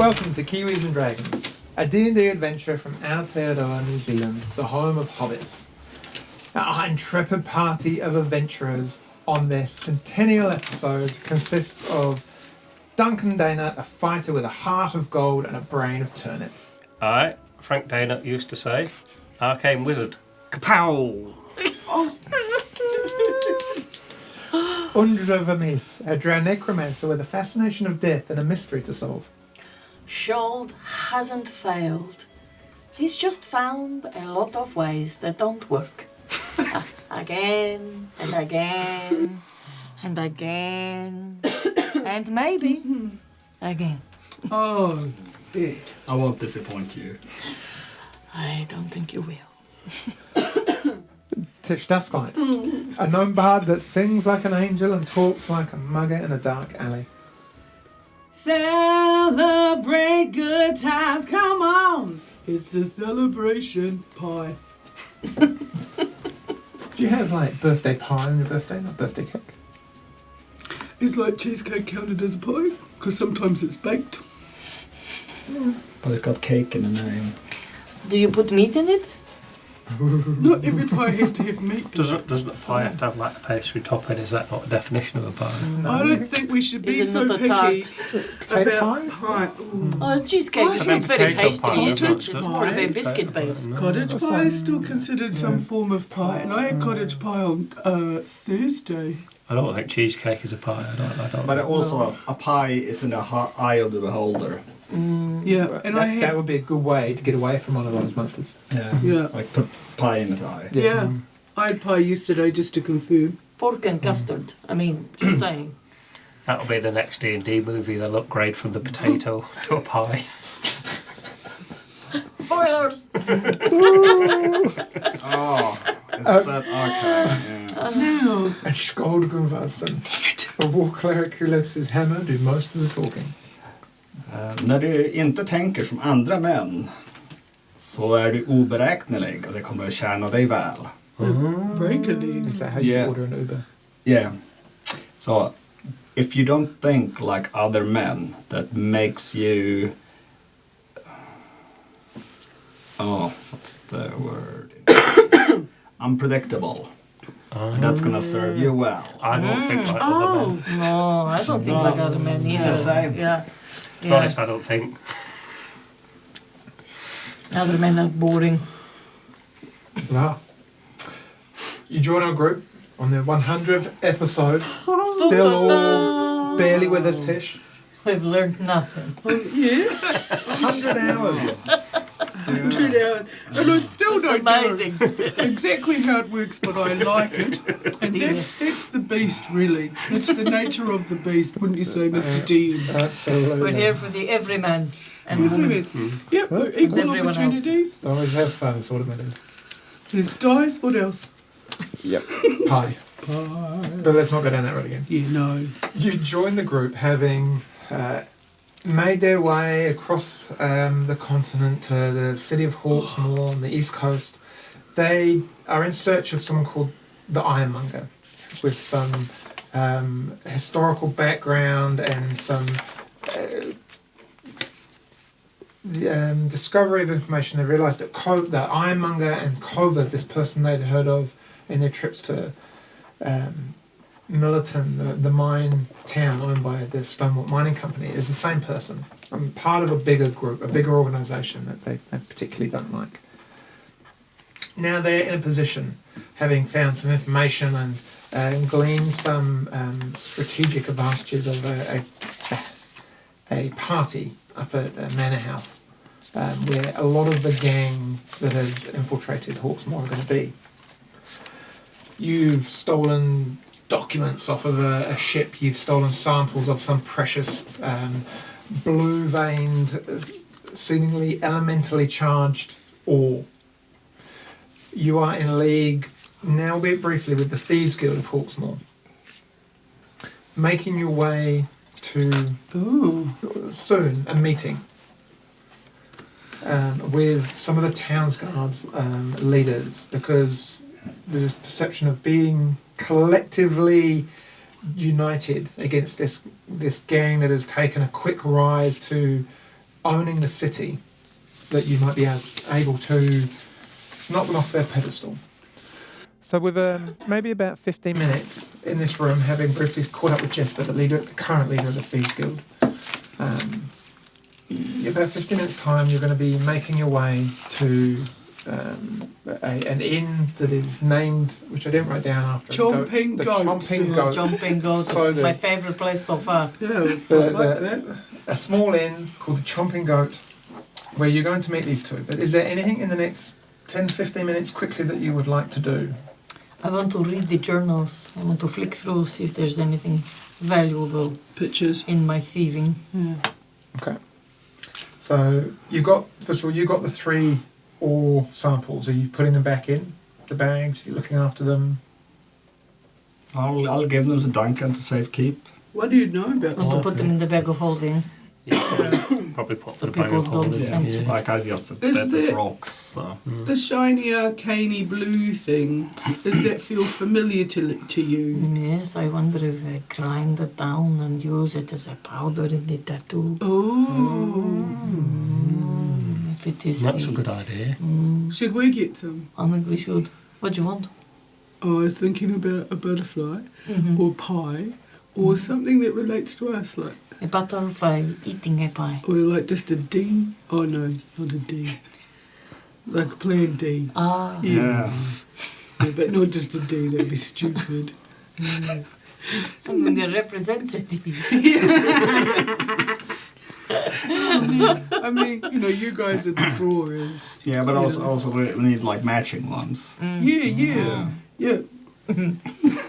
Welcome to Kiwis and Dragons, a D&D adventure from Aotearoa, New Zealand, the home of hobbits. Our intrepid party of adventurers on this centennial episode consists of Duncan Dana, a fighter with a heart of gold and a brain of turnip. Aye, Frank Dana used to say, arcane wizard. Kapow! Undra Vermees, a drow necromancer with a fascination of death and a mystery to solve. Shold hasn't failed. He's just found a lot of ways that don't work. Again and again and again and maybe again. Oh, Beth, I won't disappoint you. I don't think you will. Tish Dusklight, a gnome bard that sings like an angel and talks like a mugger in a dark alley. Celebrate good times, come on! It's a celebration pie. Do you have like birthday pie on your birthday, not birthday cake? Is like cheesecake counted as a pie? Because sometimes it's baked. But it's got cake in the name. Do you put meat in it? Not every pie has to have meat. Doesn't a pie have to have like a pastry topping? Is that not a definition of a pie? No. I don't think we should be Is it so not a picky Potato about pie? pie. Ooh. Oh, cheesecake is I not think very potato pasty, pie is is it? not- It's more of a Pie. biscuit base. No. Cottage That's pie fine. is still considered some form of pie, and I had cottage pie on Thursday. I don't think cheesecake is a pie. I don't. But also, a pie is in the eye of the beholder. Yeah, and I That had would be a good way to get away from one of those monsters. Yeah. Like put pie in his eye. yeah. I had pie yesterday just to confirm. Pork and custard. I mean, just saying. That'll be the next D&D movie. They'll upgrade from the potato to a pie. Spoilers! Oh, is that okay? Yeah. No. And Skald Gunvarsson, a war cleric who lets his hammer do most of the talking. När du inte tänker som andra män så är du oberäknelig och det kommer att tjäna dig väl. Break-a-leg. Is that how you Yeah. order an Uber? Yeah. So, if you don't think like other men, that makes you... Oh, what's the word? Unpredictable. And that's gonna serve you well. I don't think like other men. No, I don't think like other men either. Yeah, same. Yeah. To be honest, I don't think. Other men are boring. Wow. You join our group on the 100th episode. Still all barely with us, Tish. We've learned nothing. Yeah. 100 hours. 100 hours. And I still don't Amazing. know exactly how it works, but I like it. And that's the beast, really. It's the nature of the beast, wouldn't you say, Mr. D? Absolutely. We're here for the everyman and woman. Yep, equal everyone else. opportunities. Always have fun, sort of matters. There's dice, what else? Yep. Pie. But let's not go down that road again. Yeah, no. You join the group having made their way across the continent to the city of Hawksmoor on the east coast. They are in search of someone called the Ironmonger with some historical background and some discovery of information. They realised that the Ironmonger and Covert, this person they'd heard of in their trips to Millerton, the mine town owned by the Stonewall Mining Company, is the same person. Part of a bigger group, a bigger organisation that they particularly don't like. Now they're in a position, having found some information and gleaned some strategic advantages of a party up at a manor house, where a lot of the gang that has infiltrated Hawksmoor are going to be. You've stolen documents off of a ship, you've stolen samples of some precious blue-veined, seemingly elementally charged ore. You are in league, now albeit briefly, with the Thieves Guild of Hawksmoor. Making your way to soon a meeting with some of the town's guards leaders, because there's this perception of being collectively united against this gang that has taken a quick rise to owning the city that you might be able to knock them off their pedestal. So with maybe about 15 minutes in this room, having briefly caught up with Jesper, the current leader of the Thieves Guild, in about 15 minutes' time, you're going to be making your way to an inn that is named, which I didn't write down after. Chomping Goat. Chomping Goat. Chomping Goat, So good. my favourite place so far. Yeah, I like that. A small inn called the Chomping Goat, where you're going to meet these two. But is there anything in the next 10 to 15 minutes quickly that you would like to do? I want to read the journals. I want to flick through, see if there's anything valuable Pictures. in my thieving. Yeah. Okay. So you got the 3 ore samples. Are you putting them back in the bags? You're looking after them? I'll give them to Duncan to safekeep. What do you know about I want to stuff? put them in the bag of holding. Probably put So the bag people of don't holding. sense it. Like I just Is bet as there- rocks. So. The shiny, arcane blue thing, does that feel familiar to you? Yes, I wonder if I grind it down and use it as a powder in the tattoo. Oh. If it is That's the, a good idea. Should we get some? I think we should. What do you want? Oh, I was thinking about a butterfly Mm-hmm. or pie or something that relates to us, like A butterfly eating a pie. or like just a D. Oh no, not a D. Like a plain D. Ah, Yeah. Yeah, but not just a D. That'd be stupid. something that represents it. I mean, you know, you guys are the drawers. Yeah, but also we need like matching ones. Yeah.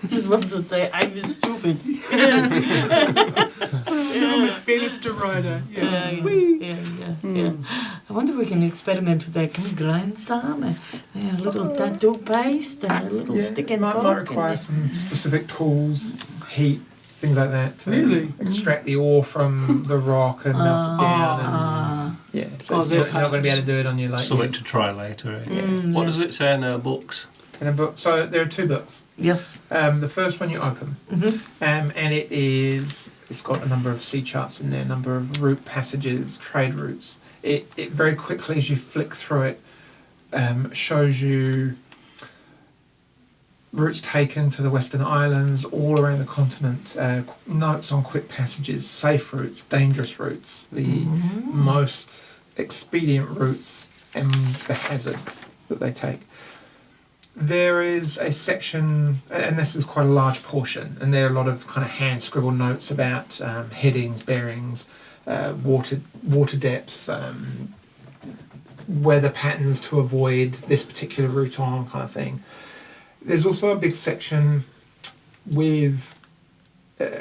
Just ones that say, I'm stupid. I'm a spinster rider. Yeah. Yeah, Whee. yeah. I wonder if we can experiment with that. Can we grind some? A little tattoo paste and a little stick and might poke. require some specific tools, heat, things like that to Really? extract the ore from the rock and melt it down. And, yeah, so Oh, it's they're not going to be able to do it on your like. Something to try later. Eh? What yes. does it say in our books? In a book. So there are 2 books. Yes. The first one you open, Mhm. and it's got a number of sea charts in there, a number of route passages, trade routes. It very quickly, as you flick through it, shows you routes taken to the Western Islands, all around the continent, notes on quick passages, safe routes, dangerous routes, the most expedient routes, and the hazards that they take. There is a section, and this is quite a large portion, and there are a lot of kind of hand scribbled notes about headings, bearings, water depths, weather patterns to avoid this particular route on, kind of thing. There's also a big section with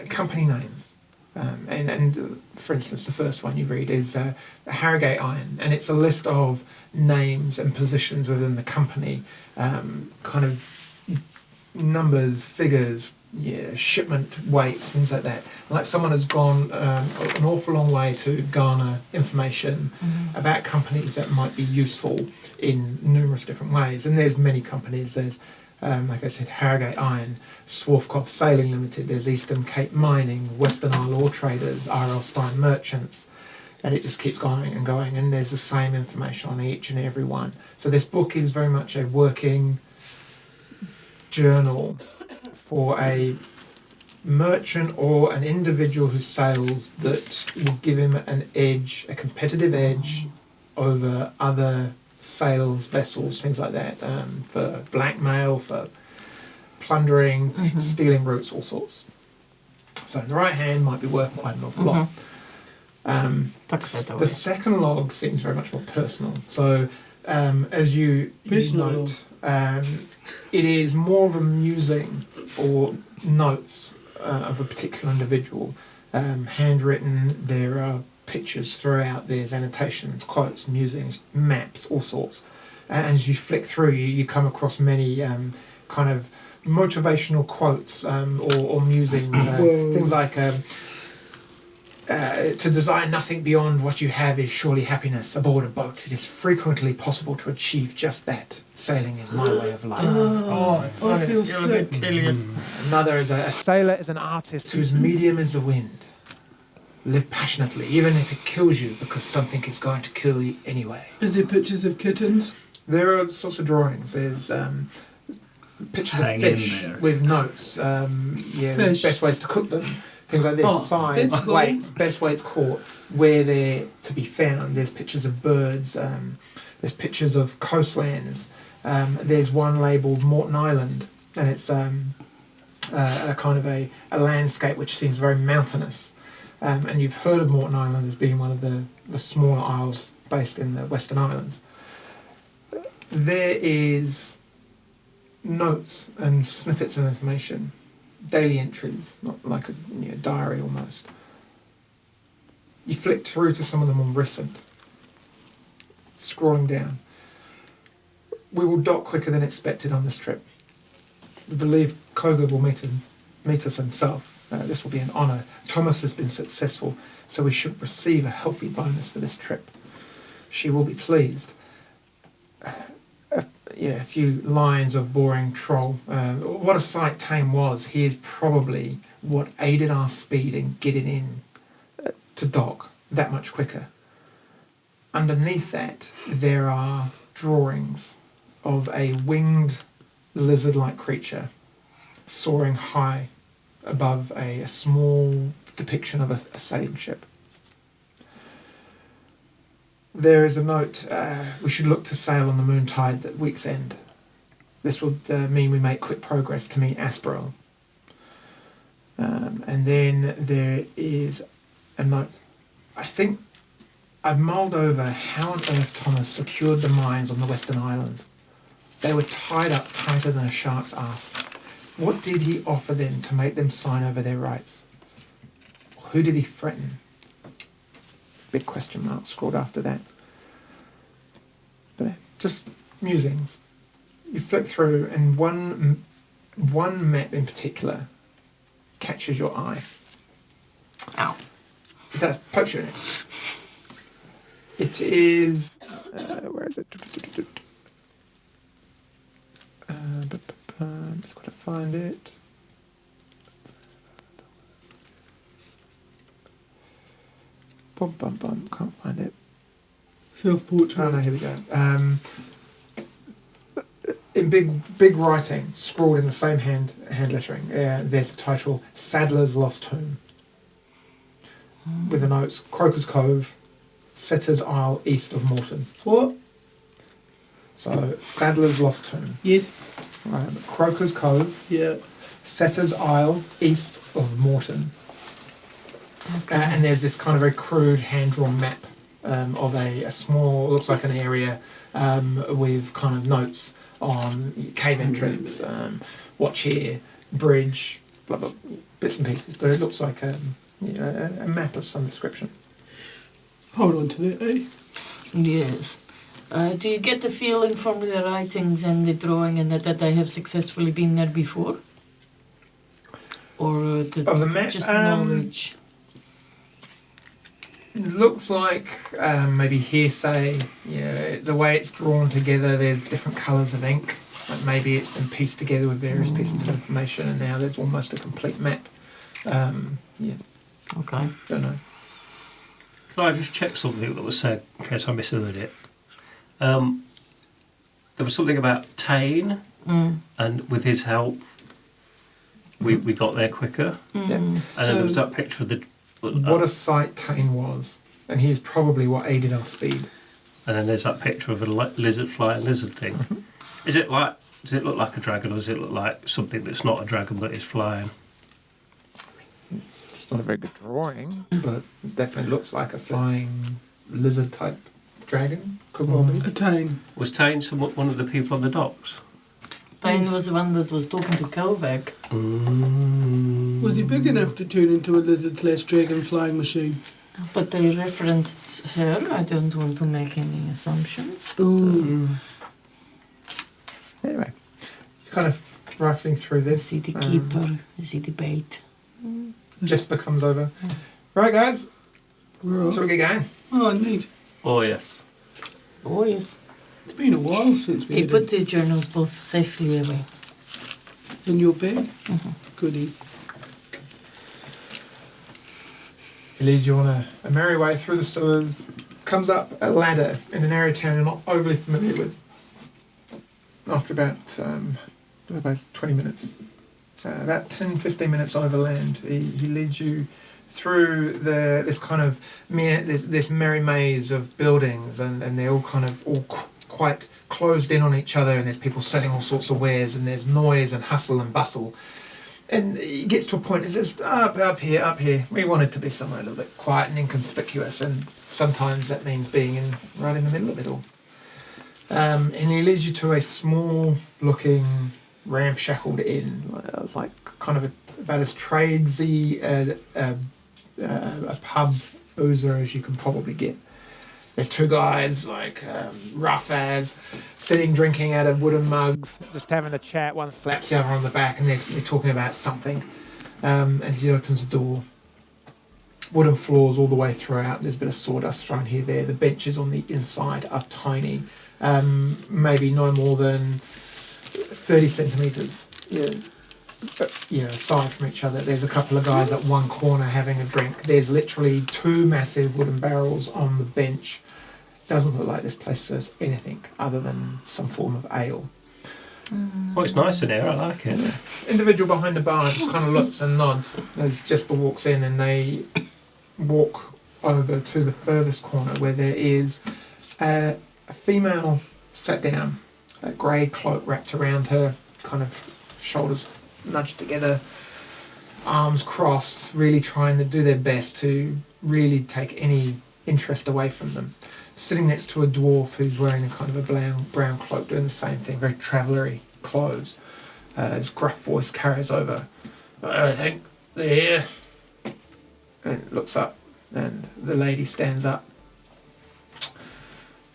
company names. And for instance, the first one you read is Harrogate Iron, and it's a list of names and positions within the company, kind of numbers, figures, shipment weights, things like that. Like someone has gone an awful long way to garner information about companies that might be useful in numerous different ways. And there's many companies. There's like I said, Harrogate Iron, Swarthcoff Sailing Limited, there's Eastern Cape Mining, Western Isle Ore Traders, R.L. Stein Merchants, and it just keeps going, and there's the same information on each and every one. So this book is very much a working journal for a merchant or an individual who sails that will give him an edge, a competitive edge over other sales vessels, things like that, for blackmail, for plundering, stealing routes, all sorts. So in the right hand might be worth quite an awful lot. The second log seems very much more personal. So as you note, it is more of a musing or notes of a particular individual, handwritten. There are pictures throughout, there's annotations, quotes, musings, maps, all sorts. And as you flick through, you come across many kind of motivational quotes or musings, things like to desire nothing beyond what you have is surely happiness aboard a boat. It is frequently possible to achieve just that. Sailing is my way of life. I feel sick. Another is a sailor is an artist whose medium is the wind. Live passionately, even if it kills you, because something is going to kill you anyway. Is there pictures of kittens? There are sorts of drawings. There's pictures Hang of in fish there. with notes. Fish. Best ways to cook them. Things like this. Oh, Size, that's cool. weights, best weights caught, where they're to be found. There's pictures of birds. There's pictures of coastlands. There's one labelled Morton Island, and it's a kind of a landscape which seems very mountainous. And you've heard of Morton Island as being one of the smaller isles based in the Western Islands. There is notes and snippets of information, daily entries, not like a diary almost. You flick through to some of them on recent, scrolling down. We will dock quicker than expected on this trip. We believe Koga will meet us himself. This will be an honour. Thomas has been successful, so we should receive a healthy bonus for this trip. She will be pleased. A few lines of boring troll. What a sight Tame was. He is probably what aided our speed in getting in to dock that much quicker. Underneath that, there are drawings of a winged lizard-like creature soaring high above a small depiction of a sailing ship. There is a note, we should look to sail on the moon tide at week's end. This would mean we make quick progress to meet Asperil. And then there is a note. I think I've mulled over how on earth Thomas secured the mines on the Western Islands. They were tied up tighter than a shark's ass. What did he offer them to make them sign over their rights? Who did he threaten? Big question mark scrawled after that. But just musings. You flick through, and one map in particular catches your eye. Ow. It does. Pokes you in it. It is. Where is it? Just got to find it. Bum bum bum. Can't find it. Self-portrait. Oh no, here we go. In big writing, scrawled in the same hand lettering, there's the title "Sadler's Lost Tomb," with the notes Croker's Cove, Setter's Isle east of Morton. What? So Sadler's Lost Tomb, Yes. Croker's Cove, Yeah. Setter's Isle east of Morton. Okay. And there's this kind of very crude hand-drawn map of a small, looks like an area with kind of notes on cave entrance, watch here, bridge, blah, blah, bits and pieces. But it looks like a map of some description. Hold on to that, eh? Yes. Do you get the feeling from the writings and the drawing and that they have successfully been there before? Or that's Of the map? just knowledge? It looks like maybe hearsay. The way it's drawn together, there's different colours of ink. Like maybe it's been pieced together with various pieces of information, and now there's almost a complete map. Okay. Don't know. Can I just check something that was said in case I misheard it? There was something about Tane, and with his help, we got there quicker. Yeah. And then there was that picture of the. What a sight Tane was, and he is probably what aided our speed. And then there's that picture of a lizard flying lizard thing. Does it look like a dragon, or does it look like something that's not a dragon but is flying? It's not a very good drawing, but it definitely looks like a flying lizard type dragon. Could well be. Attain. Was Tane one of the people on the docks? Tane was the one that was talking to Kovac. Was he big enough to turn into a lizard/dragon flying machine? But they referenced her. I don't want to make any assumptions. Ooh. Anyway, kind of rifling through Is this. he the keeper? Is he the bait? Just becomes over. Right, guys. We're So we off. get going. Oh, neat. Oh yes. Oh, yes. It's been a while since we He had put the journals both safely away. in your bag. Goodie. He leads you on a merry way through the sewers, comes up a ladder in an area of town you're not overly familiar with. After about 20 minutes, about 10-15 minutes overland, he leads you through this kind of this merry maze of buildings, and they're all kind of quite closed in on each other, and there's people selling all sorts of wares, and there's noise and hustle and bustle. And he gets to a point, he says, up here, we want it to be somewhere a little bit quiet and inconspicuous, and sometimes that means being right in the middle of it all. And he leads you to a small looking ramshackled inn, like kind of about as tradesy a pub boozer as you can probably get. There's two guys, like rough as, sitting drinking out of wooden mugs, just having a chat. One slaps the other on the back, and they're talking about something. And he opens the door. Wooden floors all the way throughout. There's a bit of sawdust thrown here, there. The benches on the inside are tiny, maybe no more than 30 centimetres. Aside from each other. There's a couple of guys at one corner having a drink. There's literally two massive wooden barrels on the bench. Doesn't look like this place serves anything other than some form of ale. Well, it's nice in here. I like it. Individual behind the bar just kind of looks and nods as Jesper walks in, and they walk over to the furthest corner where there is a female sat down, a grey cloak wrapped around her, kind of shoulders nudged together, arms crossed, really trying to do their best to really take any interest away from them. Sitting next to a dwarf who's wearing a kind of a brown cloak, doing the same thing, very travellery clothes. His gruff voice carries over. I think they're here. And looks up, and the lady stands up.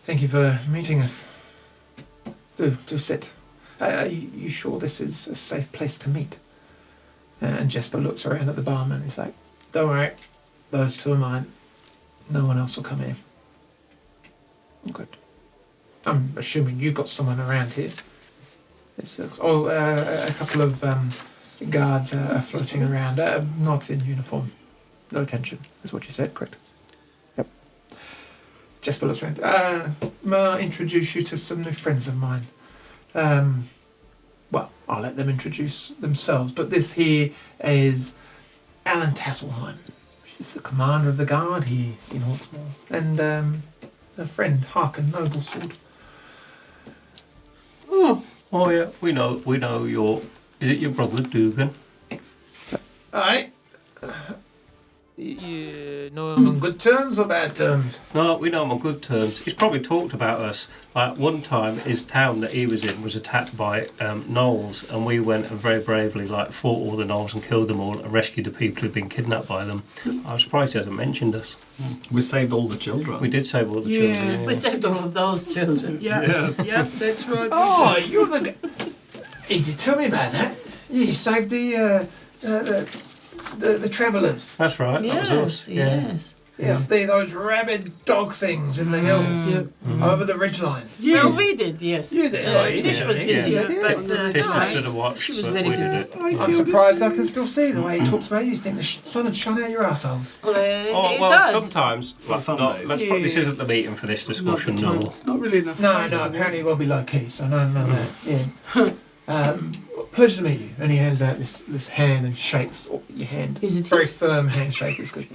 Thank you for meeting us. Do sit. Are you sure this is a safe place to meet? And Jesper looks around at the barman. He's like, don't worry, those two are mine. No one else will come in. Good. I'm assuming you've got someone around here. A couple of guards are floating around, not in uniform. No attention, is what you said, correct? Yep. Jesper looks around. May I introduce you to some new friends of mine? Well, I'll let them introduce themselves, but this here is Alan Tasselheim. She's the commander of the guard here in Hawksmoor, and a friend, Harkin Noblesword. Oh yeah, we know your. Is it your brother Dugan? Aye. You know him on good terms or bad terms? No, we know him on good terms. He's probably talked about us. Like one time, his town that he was in was attacked by gnolls, and we went and very bravely fought all the gnolls and killed them all and rescued the people who'd been kidnapped by them. I was surprised he hasn't mentioned us. We saved all the children. We did save all the children. Yeah. We saved all of those children. Yeah, Yes. yeah, that's right. Oh, you're the. Did you tell me about that? You saved the travellers. That's right. Yes, that was us. yes. Yeah, those rabid dog things in the hills over the ridgelines. Well, we did, yes. You did. Oh, you Tish did, was yeah. busy, Yeah. but Tish stood and watched, she was but very we did busy. it. I'm surprised I can still see the way he talks about you. You think the sun had shone out your assholes. Well, Oh, it well, does. sometimes. Some Not, days. let's put, this isn't the meeting for this discussion. Not, No. not really enough. No, space for apparently it will be low key, so none of that. Yeah. Pleasure to meet you. And he hands out this hand and shakes your hand. Is it very his? firm handshake? Is good.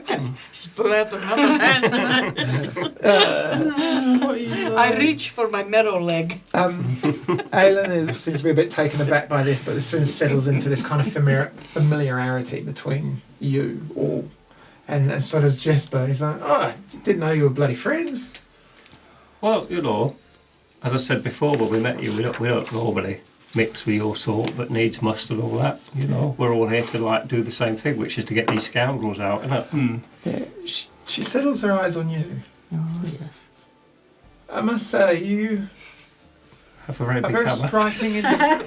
Just pull out another hand. I reach for my marrow leg. Aelin seems to be a bit taken aback by this, but as soon as settles into this kind of familiarity between you all, and so does Jesper. He's like, oh, didn't know you were bloody friends. Well, as I said before, when we met you, we don't normally mix with your sort, but needs must and all that. We're all here to do the same thing, which is to get these scoundrels out, isn't it? Yeah, she settles her eyes on you. Oh, yes. I must say, you Have a very a big very hammer.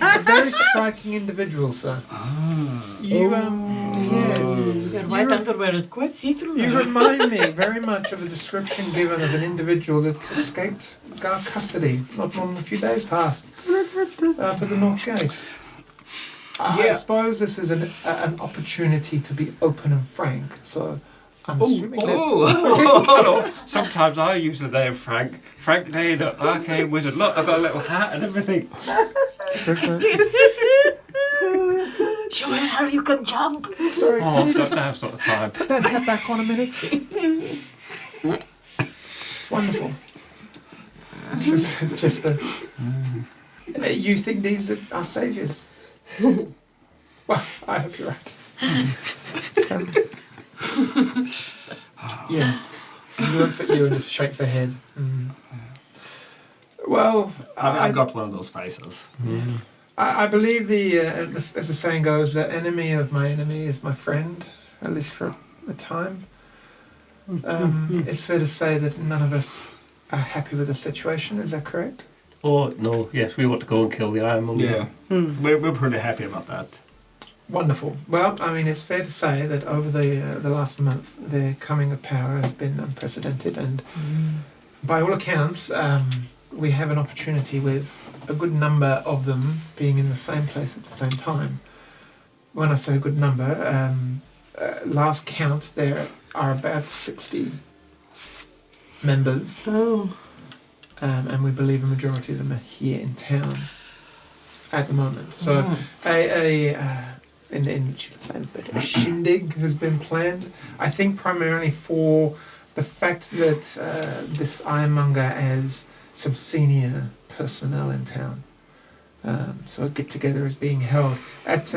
a very striking individual, sir. You yes. Your white underwear is quite see-through. You now. remind me very much of a description given of an individual that escaped guard custody not more than a few days past up at the North Gate. I suppose this is an opportunity to be open and frank, so I'm assuming that Oh! Sometimes I use the name Frank. Frank Lane, arcane wizard. Look, I've got a little hat and everything. Show her how you can jump. Sorry, Oh, can you just now's not the time. put that hat back on a minute? Wonderful. Just you think these are our saviours? Well, I hope you're right. Yes. He looks at you and just shakes her head. Well, I've got one of those faces. I believe as the saying goes, the enemy of my enemy is my friend, at least for a time. It's fair to say that none of us are happy with the situation. Is that correct? Oh, no, yes, we want to go and kill the Ironmonger. Yeah. So we're pretty happy about that. Wonderful. Well, I mean, it's fair to say that over the last month, their coming of power has been unprecedented, and by all accounts, we have an opportunity with a good number of them being in the same place at the same time. When I say a good number, last count, there are about 60 members, Oh. and we believe a majority of them are here in town at the moment. So a shindig has been planned, I think primarily for the fact that this Ironmonger has some senior personnel in town. So a get-together is being held at,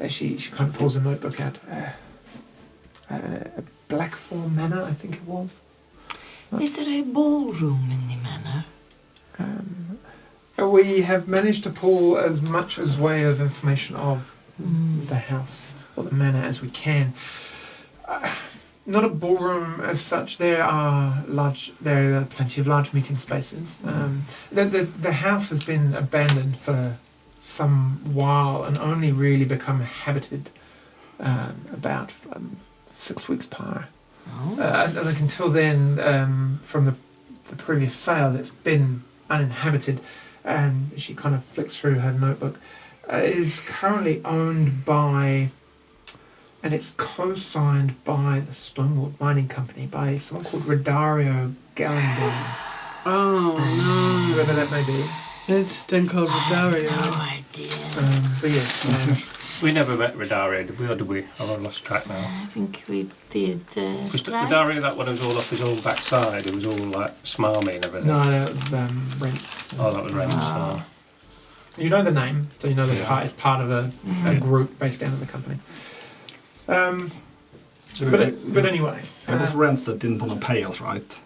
she kind of pulls a notebook out, a Blackthorn Manor, I think it was. Is there a ballroom in the manor? We have managed to pull as much as way of information of the house or the manor as we can. Not a ballroom as such. There are plenty of large meeting spaces. The house has been abandoned for some while and only really become habited about 6 weeks prior. Like until then, from the previous sale, that's been uninhabited. And she kind of flicks through her notebook. Is currently owned by, and it's co-signed by the Stonewood Mining Company by someone called Rodario Gallendale. Oh Whoever that may be. no. It's then called Dario. No idea. But yes, We never met Rodario, did we? Or did we? Oh, I've lost track now. I think we did. Was Strike. Rodario that one who was all off his own backside? It was all like smarmy and everything. no, that was Rent. Oh, that was Rams. Ah. You know the name, so you know that Yeah. it's part of a group based down in the company. But anyway, It was rents that didn't want to pay us, right?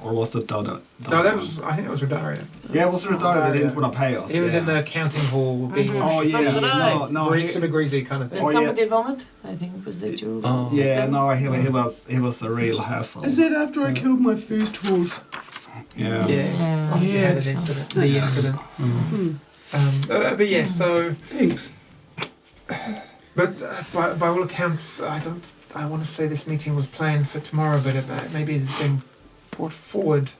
Or was it the other? no, that was, I think it was Rodario. Yeah, it was Rodario that didn't want to pay us. He was yeah. in the accounting hall being Oh yeah, That's right. no, he, super greasy kind of Did thing. Oh, somebody vomit? I think it was that you. Oh. yeah, no, he was a real hassle. Is that after I killed my first horse? Yeah. Yeah. Oh, Yeah. yeah, that incident. The incident. But yeah, so. Thanks. But by all accounts, I want to say this meeting was planned for tomorrow, but maybe it's been brought forward.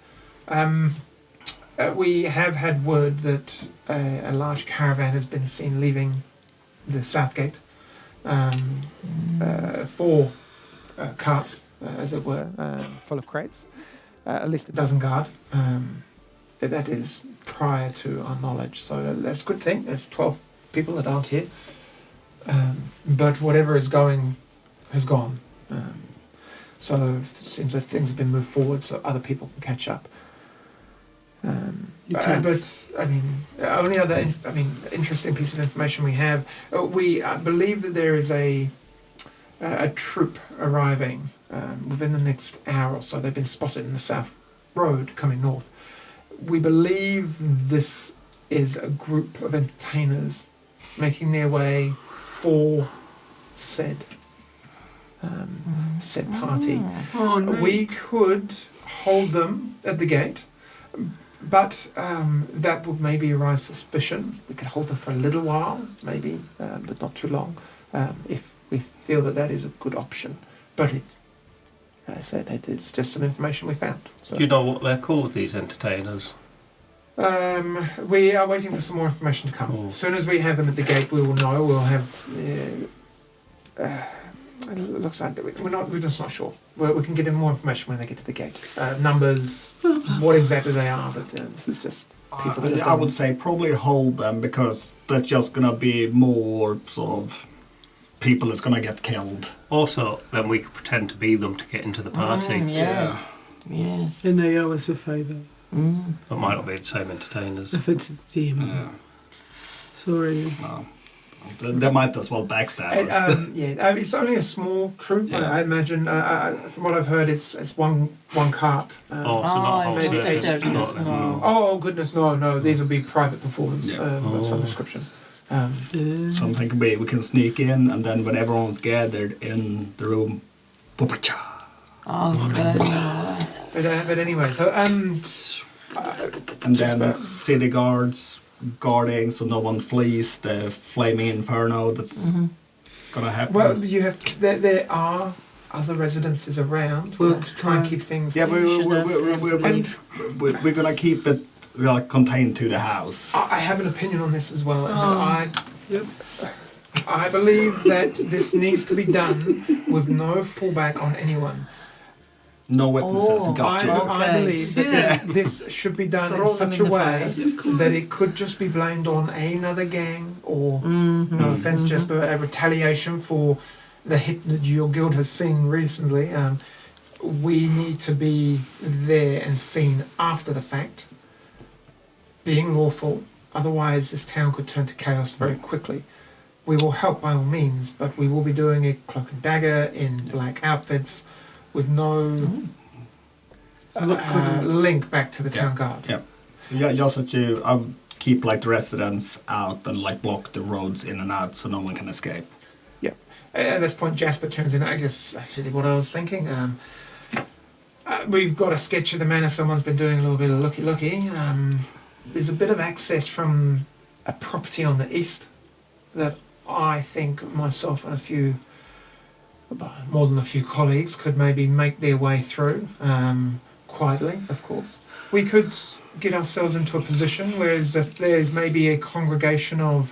We have had word that a large caravan has been seen leaving the south gate. 4 carts, as it were, full of crates. At least a dozen guard. That is prior to our knowledge, so that's a good thing. There's 12 people that aren't here. But whatever is going has gone. So it seems like things have been moved forward so other people can catch up. But I mean, only other interesting piece of information we have. We believe that there is a troop arriving within the next hour or so. They've been spotted in the south road coming north. We believe this is a group of entertainers making their way for said party. Oh no. We could hold them at the gate, but that would maybe arouse suspicion. We could hold them for a little while, maybe, but not too long, if we feel that is a good option. But as I said, it's just some information we found. So. Do you know what they're called, these entertainers? We are waiting for some more information to come. Oh. As soon as we have them at the gate, we will know. We'll have It looks like we're just not sure. We can get in more information when they get to the gate. Numbers, what exactly they are, but this is just people that I would say probably hold them because there's just gonna be more sort of people that's gonna get killed. Also, then we could pretend to be them to get into the party. Yes. Yes. And they owe us a favour. It might not be the same entertainers. If it's them. Yeah. Sorry. No. They might as well backstab us. It's only a small troop. Yeah. I imagine. From what I've heard, it's one cart. So not it's whole not the circus, circus, not- no. Oh goodness, no! These will be private performance Yeah. of some description. Something could be we can sneak in, and then when everyone's gathered in the room, poopa-cha. Oh, very nice. But anyway, so And then about- city guards guarding so no one flees the flaming inferno that's gonna happen. well, you have there are other residences around Well, to try and keep things. yeah, And- we're gonna keep it contained to the house. I have an opinion on this as well. And Yep. I believe that this needs to be done with no fallback on anyone. No witnesses, Oh, got you. I Okay. believe that this should be done Throw in them such in a the way fire. that it could just be blamed on another gang or, no offense, Jesper, a retaliation for the hit that your guild has seen recently. We need to be there and seen after the fact, being lawful. Otherwise, this town could turn to chaos very quickly. We will help by all means, but we will be doing it cloak and dagger in black outfits with no link back to the town guard. Yeah. Yeah, just that you keep like the residents out and like block the roads in and out so no one can escape. Yeah. At this point, Jasper turns in. Actually, what I was thinking. We've got a sketch of the manor. Someone's been doing a little bit of looky. There's a bit of access from a property on the east that I think myself and more than a few colleagues could maybe make their way through, quietly, of course. We could get ourselves into a position whereas if there's maybe a congregation of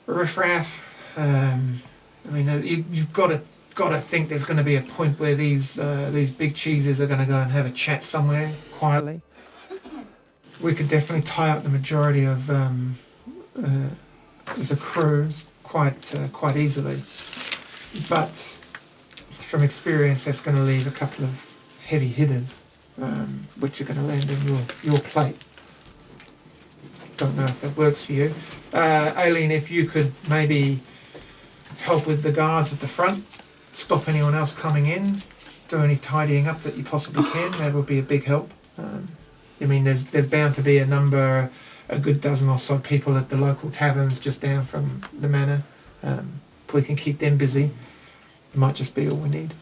riffraff, you've got to think there's going to be a point where these big cheeses are going to go and have a chat somewhere quietly. We could definitely tie up the majority of the crew quite easily, but from experience, that's going to leave a couple of heavy hitters, which are going to land in your plate. Don't know if that works for you, Aileen. If you could maybe help with the guards at the front, stop anyone else coming in, do any tidying up that you possibly can. That would be a big help. There's bound to be a good dozen or so people at the local taverns just down from the manor. If we can keep them busy, it might just be all we need.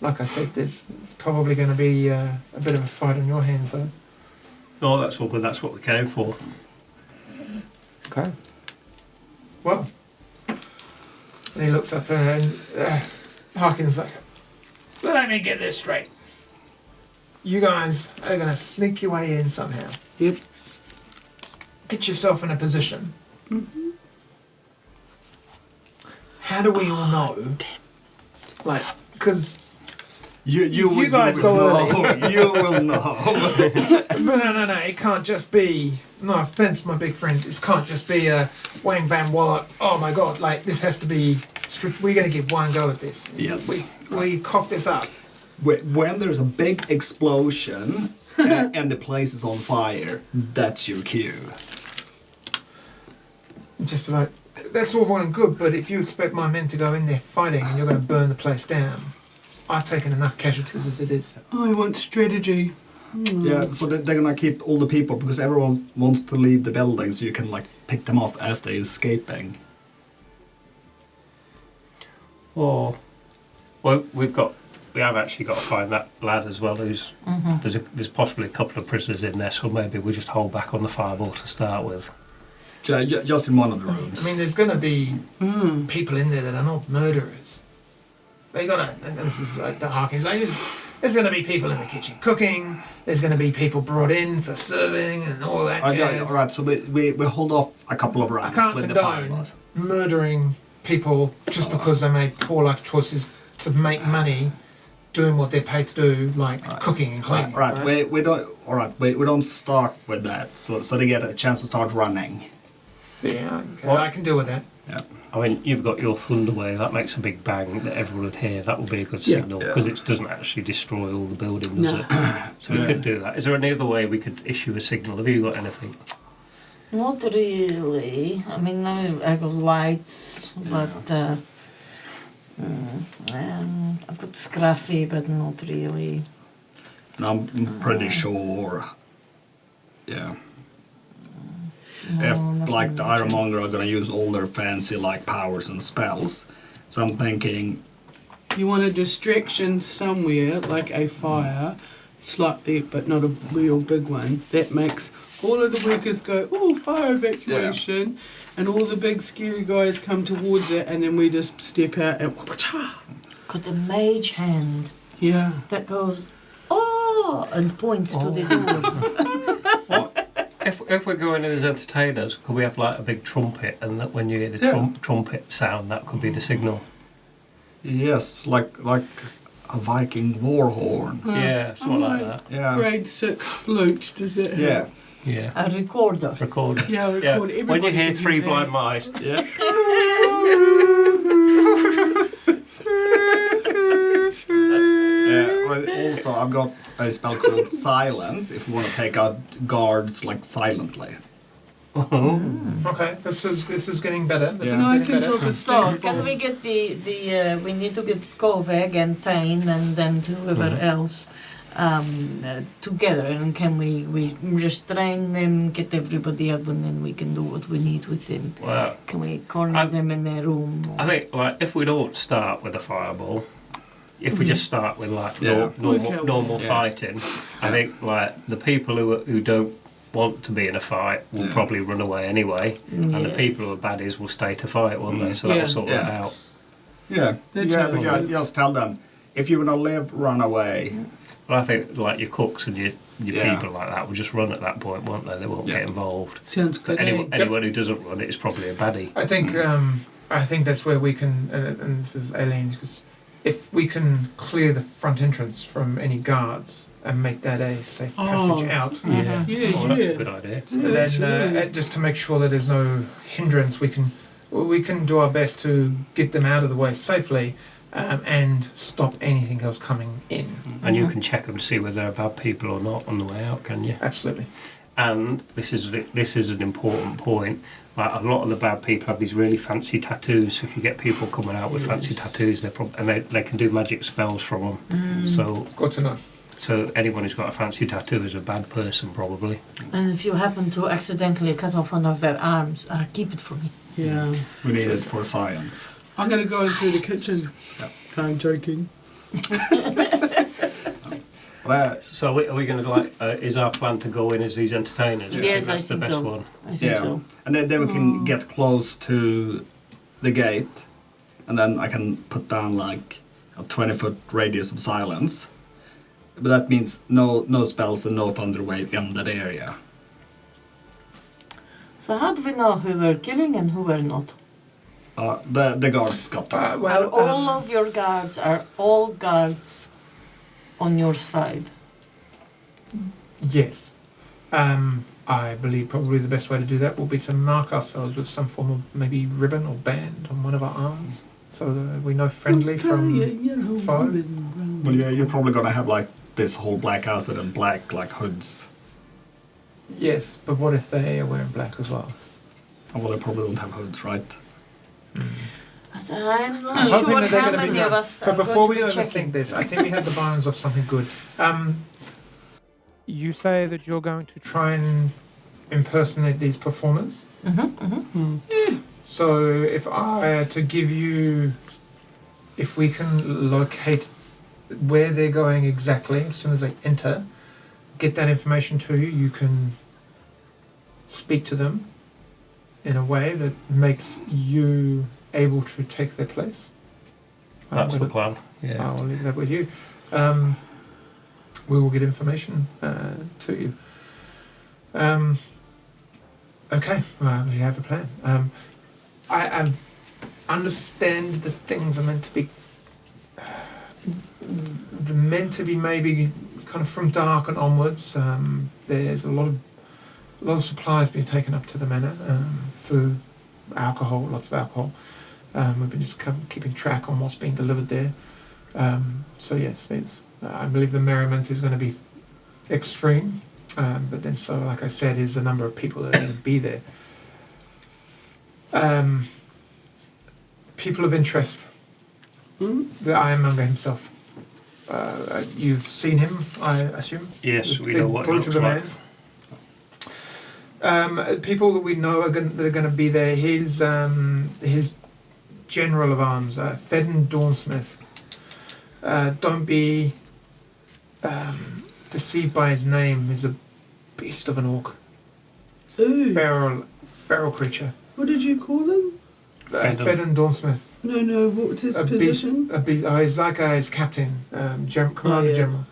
Like I said, there's probably going to be a bit of a fight on your hands, though. No, that's all good. That's what we came for. Okay. Well, and he looks up and Harkin's like, let me get this straight. You guys are going to sneak your way in somehow. Yep. Get yourself in a position. How do we all know? Like, because you guys go early. You will know. but no, it can't just be. No offense, my big friend. It can't just be a whang bam wallop. Oh my god! Like this has to be. We're going to give one go at this. Yes. We cock this up. When there's a big explosion and the place is on fire, that's your cue. Just be like, that's all well and good, but if you expect my men to go in there fighting and you're going to burn the place down, I've taken enough casualties as it is. I want strategy. Yeah, so they're gonna keep all the people because everyone wants to leave the building, so you can like pick them off as they're escaping. Or, well, we have actually got to find that lad as well. Who's there's possibly a couple of prisoners in there, so maybe we just hold back on the fireball to start with. Just in one of the rooms. I mean, there's going to be people in there that are not murderers. They got to. This is the Harkins. There's going to be people in the kitchen cooking. There's going to be people brought in for serving and all that jazz. All right, so we hold off a couple of rounds I can't with the condone fireballs. murdering people, just because they make poor life choices to make money doing what they're paid to do, like cooking and cleaning. Right. We don't. All right. We don't start with that. So they get a chance to start running. Yeah, okay, I can deal with that. Yeah. I mean, you've got your thunder wave. That makes a big bang that everyone would hear. That will be a good Yeah. signal because it doesn't actually destroy all the building, does No. it? So we could do that. Is there any other way we could issue a signal? Have you got anything? Not really. I mean, I got lights, but I've got Scruffy, but not really. And I'm pretty sure. Yeah. No, If not like the really. Ironmonger are gonna use all their fancy like powers and spells, so I'm thinking, You want a distraction somewhere, like a fire, slightly, but not a real big one. That makes all of the workers go, oh, fire evacuation, and all the big scary guys come towards it, and then we just step out and wha-cha. Got a mage hand Yeah. that goes, oh, and points to the door. If we're going in as entertainers, could we have like a big trumpet, and that when you hear the trumpet sound, that could be the signal? yes, like a Viking war horn. Yeah, something like that. Yeah. Grade 6 flute, does that help? Yeah. Yeah. A recorder. Record. Yeah, record. Yeah. When you Everybody hear can do Three that. Blind Mice, Yeah. Well, also, I've got a spell called Silence if you want to take out guards like silently. Okay, this is getting better. This Yeah. is No, I getting can better. drop a So, stone. can we get we need to get Koveg and Tain and then whoever else together, and can we restrain them, get everybody out, and then we can do what we need with them. well, Can we corner them in their room? Or... I think like if we don't start with a fireball, if we just start with like Yeah. normal Yeah. fighting, I think like the people who don't want to be in a fight will Yeah. probably run away anyway, and the people who are baddies will stay to fight, won't they? So Yeah. that'll sort that Yeah. out. Yeah. That's yeah, how but it yeah, works. just tell them if you want to live, run away. But I think like your cooks and your Yeah. people like that will just run at that point, won't they? They won't Yeah. get involved. Sounds good. But anyone, eh? anyone who doesn't run it is probably a baddie. I think that's where we can, and this is Aileen, because if we can clear the front entrance from any guards and make that a safe passage out, Yeah. Yeah, Oh, that's yeah. a good idea. then just to make sure that there's no hindrance, we can do our best to get them out of the way safely and stop anything else coming in. And you can check them to see whether they're bad people or not on the way out, can you? Absolutely. And this is an important point. Like a lot of the bad people have these really fancy tattoos. So if you get people coming out with fancy tattoos, they can do magic spells from them. So Good to know. so anyone who's got a fancy tattoo is a bad person probably. And if you happen to accidentally cut off one of their arms, keep it for me. Yeah. We need it for science. I'm going to go into the kitchen. Yep. I'm joking. But, So are we going to like? Is our plan to go in as these entertainers? Yeah. Yes, I that's the think best so. one. I think yeah. so. And then we can get close to the gate, and then I can put down like a 20-foot radius of silence. But that means no spells and no thunder wave in that area. So how do we know who we're killing and who we're not? The guards got that. Are all of your guards, are all guards on your side? Yes. I believe probably the best way to do that will be to mark ourselves with some form of maybe ribbon or band on one of our arms, so that we know friendly from foe. Well, yeah, you're probably gonna have like this whole black outfit and black like hoods. Yes, but what if they are wearing black as well? Oh, well, they probably don't have hoods, right? But I'm not I'm hoping sure that they're how gonna be many of right. us But are before we going to be overthink checking. this, I think we have the bones of something good. You say that you're going to try and impersonate these performers. So if I had to give you, if we can locate where they're going exactly as soon as they enter, get that information to you, you can speak to them in a way that makes you able to take their place. That's the plan. Yeah. I'll leave that with you. We will get information to you. Okay, we have a plan. understand that things are meant to be maybe kind of from dark and onwards. There's a lot of supplies being taken up to the manor, food, alcohol, lots of alcohol. We've been just keeping track on what's being delivered there. So yes, I believe the merriment is going to be extreme. But then, so like I said, is the number of people that are going to be there. People of interest. The Ironmonger himself. You've seen him, I assume? Yes, The we big know what he brute looks of a like. man. People that we know that are going to be there. His general of arms, Fedden Dawnsmith. Don't be deceived by his name. He's a beast of an orc. Ooh. Feral creature. What did you call him? Fedden Dawnsmith. No, what's his A position? he's like his captain, commander general.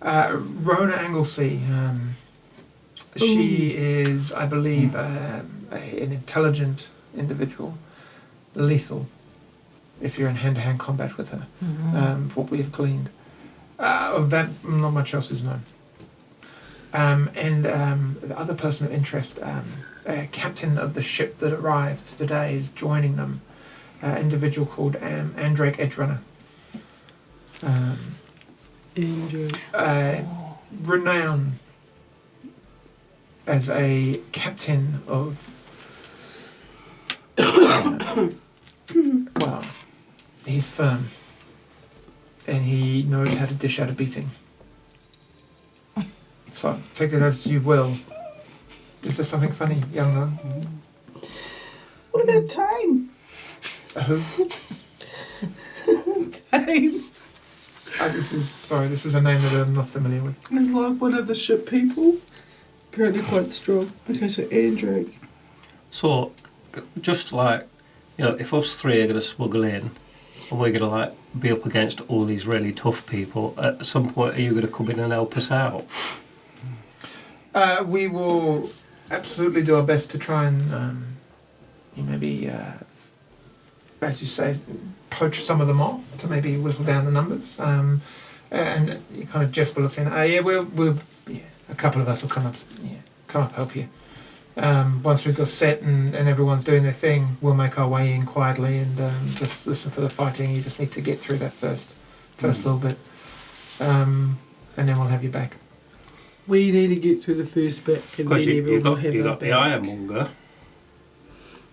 Rona Anglesey. She is, I believe, an intelligent individual, lethal. If you're in hand-to-hand combat with her, what we have gleaned. Of that, not much else is known. And the other person of interest, captain of the ship that arrived today, is joining them. Individual called Andrake Edgerunner. Andrew. Renowned as a captain of well, he's firm and he knows how to dish out a beating. So take that as you will. Is there something funny, young man? What about Tame? Who? Tame. This is a name that I'm not familiar with. He's like one of the ship people. Apparently quite strong. Okay, so Andrew. So, just like, if us three are going to smuggle in and we're going to like be up against all these really tough people, at some point are you going to come in and help us out? We will absolutely do our best to try and maybe, as you say, poach some of them off to maybe whittle down the numbers. And you kind of Jesper looks in. We'll a couple of us will come up help you. Once we've got set and everyone's doing their thing, we'll make our way in quietly and just listen for the fighting. You just need to get through that first little bit, and then we'll have you back. We need to get through the first bit and then Because everyone will have you our got the back. Ironmonger,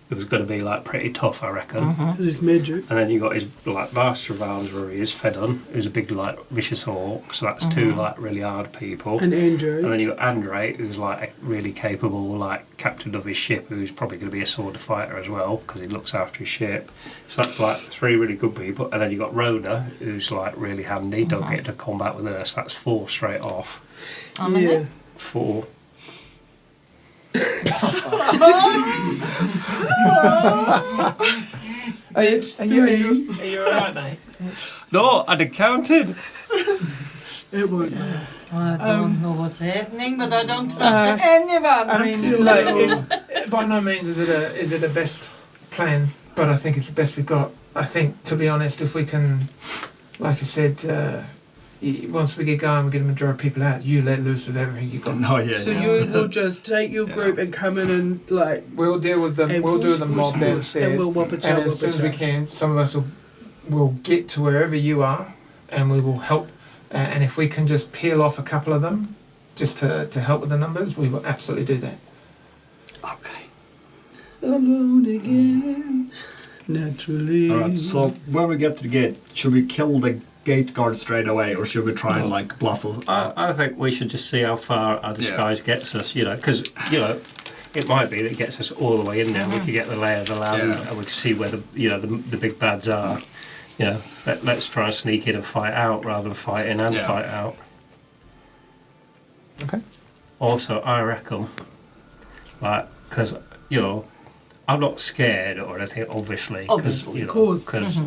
who's going to be like pretty tough, I reckon. Because it's magic. And then you got his like master of arms, where he is Fedon, who's a big like vicious orc. So that's two like really hard people. And Andrew. And then you got Andre, who's like a really capable like captain of his ship, who's probably going to be a sword fighter as well because he looks after his ship. So that's like three really good people. And then you got Rona, who's like really handy. Don't get into combat with her, so that's four straight off. How many? Yeah. 4. Are you alright, mate? No, I'd have counted. It won't last. I don't know what's happening, but I don't trust anyone. I mean, like, by no means is it a best plan, but I think it's the best we've got. I think, to be honest, if we can, like I said, once we get going, we get a majority of people out. You let loose with everything you got. No, yeah. So yeah. you will just take your group and come in and like We'll deal with them. And We'll do push, the push, mob push, downstairs, and we'll whop it out, and as whop soon it as we out. can, some of us will get to wherever you are, and we will help. And if we can just peel off a couple of them, just to help with the numbers, we will absolutely do that. okay. Alone again, naturally. Alright, so when we get to the gate, should we kill the gate guard straight away, or should we try and like bluff us? I think we should just see how far our disguise gets us, because, it might be that it gets us all the way in there. We could get the lay of the land and we can see where the big bads are. Let's try and sneak in and fight out rather than fight in and fight out. Okay. Also, I reckon, because, I'm not scared or anything, obviously, because Obviously. Of course.